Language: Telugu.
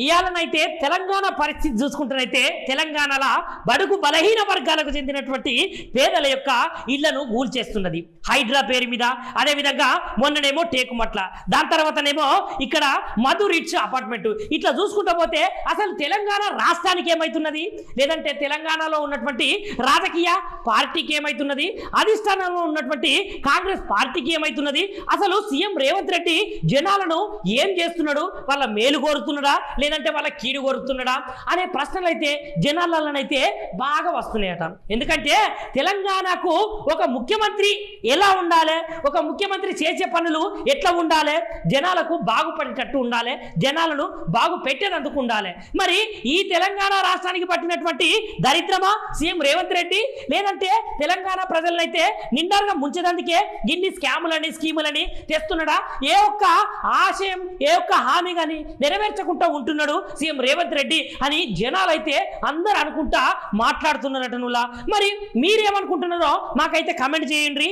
ఇయాలనైతే తెలంగాణ పరిస్థితి చూసుకుంటేనైతే తెలంగాణలో బడుగు బలహీన వర్గాలకు చెందినటువంటి పేదల యొక్క ఇళ్లను కూల్చేస్తున్నది హైడ్రా పేరు మీద. అదేవిధంగా మొన్ననేమో టేకుమట్ల, దాని తర్వాతనేమో ఇక్కడ మధు రిచ్ అపార్ట్మెంట్. ఇట్లా చూసుకుంటూ పోతే అసలు తెలంగాణ రాష్ట్రానికి ఏమవుతున్నది, లేదంటే తెలంగాణలో ఉన్నటువంటి రాజకీయ పార్టీకి ఏమవుతున్నది, అధిష్టానంలో ఉన్నటువంటి కాంగ్రెస్ పార్టీకి ఏమవుతున్నది, అసలు సీఎం రేవంత్ రెడ్డి జనాలను ఏం చేస్తున్నాడు, వాళ్ళ మేలు కోరుతున్నాడా లేదంటే వాళ్ళ కీడు కోరుతున్నాడా అనే ప్రశ్నలు అయితే జనాలనైతే బాగా వస్తున్నాయట. ఎందుకంటే తెలంగాణకు ఒక ముఖ్యమంత్రి ఎలా ఉండాలి, ఒక ముఖ్యమంత్రి చేసే పనులు ఎట్లా ఉండాలి, జనాలకు బాగుపడేటట్టు ఉండాలి, జనాలను బాగు పెట్టేందుకు ఉండాలి. మరి ఈ తెలంగాణ రాష్ట్రానికి పట్టినటువంటి దరిద్రమా సీఎం రేవంత్ రెడ్డి, లేదంటే తెలంగాణ ప్రజలనైతే నిండారుగా ముంచేదందుకే గిన్ని స్కాములని స్కీములని తెస్తున్నాడా? ఏ ఒక్క ఆశయం ఏ ఒక్క హామీ కానీ నెరవేర్చకుండా ఉంటున్నాడు సీఎం రేవంత్ రెడ్డి అని జనాలైతే అందరూ అనుకుంటా మాట్లాడుతున్నారట. మరి మీరేమనుకుంటున్నారో మాకైతే కమెంట్ చేయండి.